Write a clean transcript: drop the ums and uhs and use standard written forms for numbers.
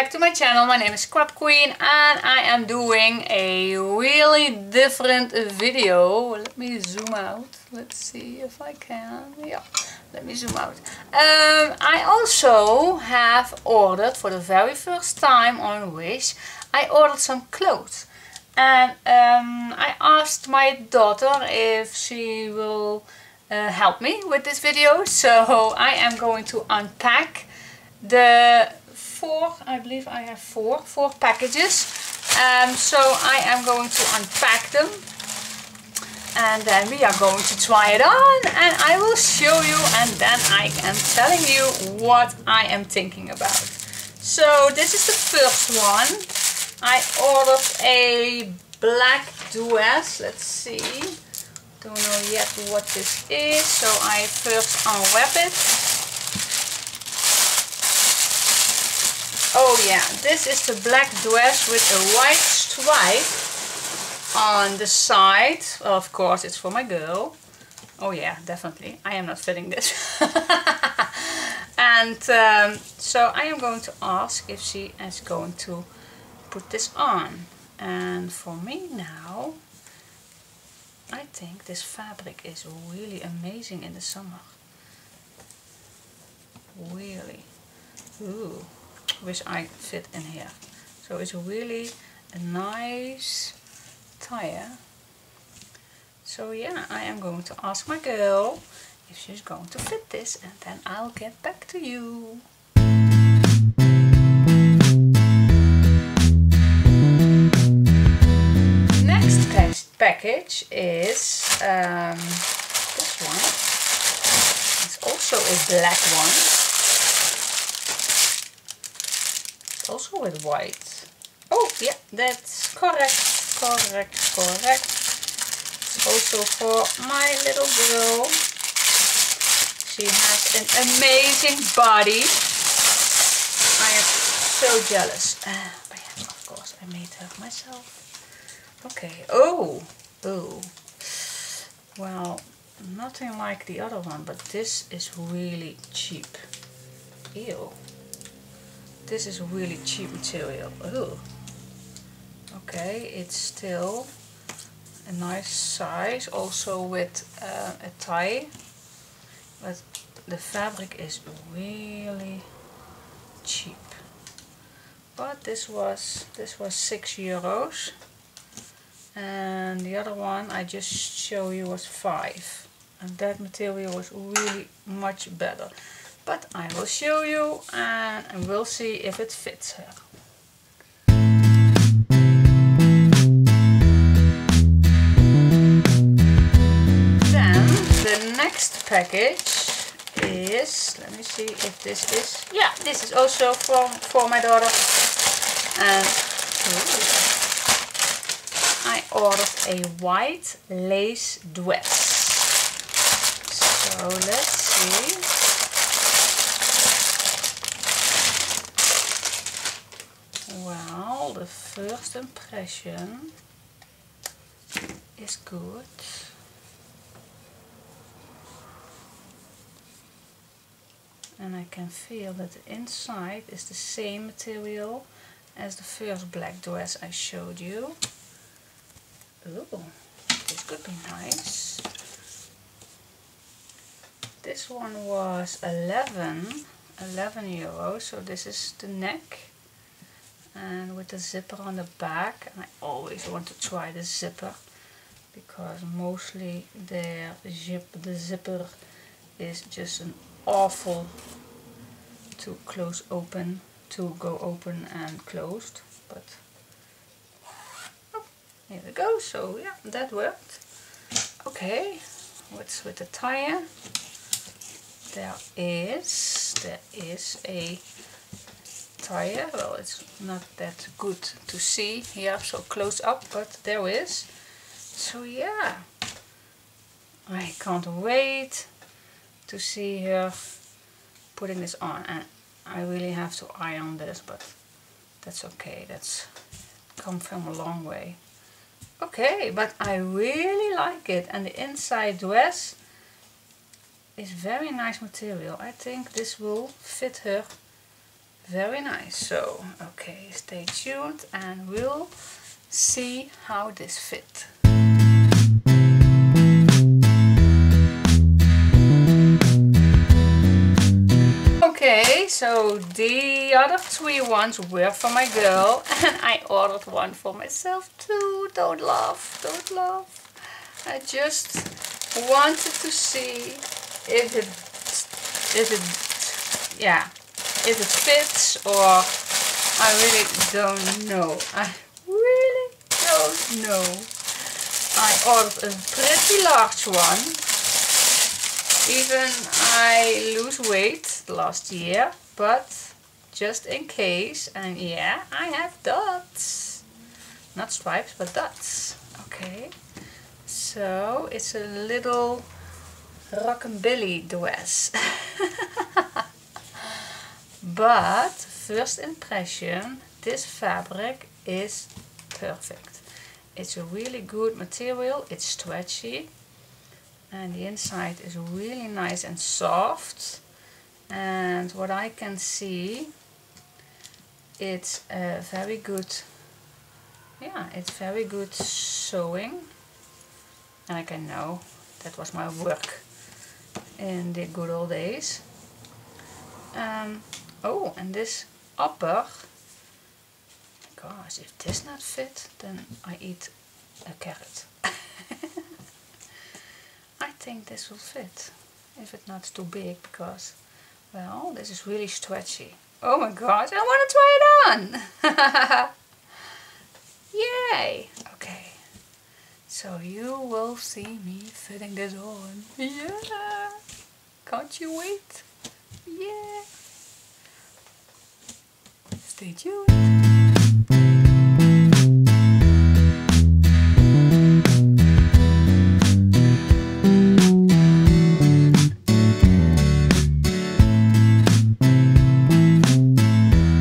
back to my channel. My name is Scrap Queen and I am doing a really different video. Let me zoom out. Let's see if I can. Yeah, let me zoom out. I also have ordered for the very first time on Wish, I ordered some clothes. And I asked my daughter if she will help me with this video. So I am going to unpack the I believe I have four packages. So I am going to unpack them and then we are going to try it on and I will show you and then I am telling you what I am thinking about. So this is the first one. I ordered a black dress. Let's see. Don't know yet what this is. So I first unwrap it. Oh yeah, this is the black dress with a white stripe on the side. Well, of course it's for my girl. Oh yeah, definitely. I am not fitting this. And so I am going to ask if she is going to put this on. And for me now, I think this fabric is really amazing in the summer. Really. Ooh. Wish I fit in here. So it's really a nice tire. So yeah, I am going to ask my girl if she's going to fit this and then I'll get back to you. Next package is this one. It's also a black one. Also with white. Oh yeah, that's correct. It's also for my little girl. She has an amazing body. I am so jealous. But yeah, of course I made her myself. Okay. Oh. Well, nothing like the other one, but this is really cheap. Ew. This is really cheap material. Ooh. Okay, it's still a nice size, also with a tie, but the fabric is really cheap. But this was €6, and the other one I just show you was 5, and that material was really much better. But I will show you and we'll see if it fits her. Then the next package is, let me see if this is, yeah, this is also for my daughter. And I ordered a white lace dress. So let's see. Well, the first impression is good. And I can feel that the inside is the same material as the first black dress I showed you. Ooh, this could be nice. This one was 11 euros, so this is the neck. And with the zipper on the back. I always want to try the zipper because mostly the zipper is just an awful to go open and closed. But oh, here we go. So yeah, that worked. Okay, what's with the tire? There is a tire. Well, it's not that good to see here so close up, but there is. So yeah, I can't wait to see her putting this on, and I really have to iron this, but that's okay, that's come from a long way. Okay, but I really like it, and the inside dress is very nice material. I think this will fit her Very nice. So, okay, stay tuned and we'll see how this fit. Okay, so the other 3 ones were for my girl and I ordered one for myself too. Don't laugh, don't laugh. I just wanted to see if it fits, or I really don't know. I really don't know. I ordered a pretty large one. Even I lose weight last year, but just in case. And yeah, I have dots. Not stripes, but dots. Okay. So it's a little rockabilly dress. But first impression, this fabric is perfect. It's a really good material, it's stretchy, and the inside is really nice and soft. And what I can see, it's a very good, it's very good sewing. And I can know that was my work in the good old days. Oh, and this upper, gosh, if this not fit, then I eat a carrot. I think this will fit, if it's not too big, because, well, this is really stretchy. Oh my gosh, I want to try it on! Yay! Okay, so you will see me fitting this on. Yeah! Can't you wait? Yeah! Stay tuned!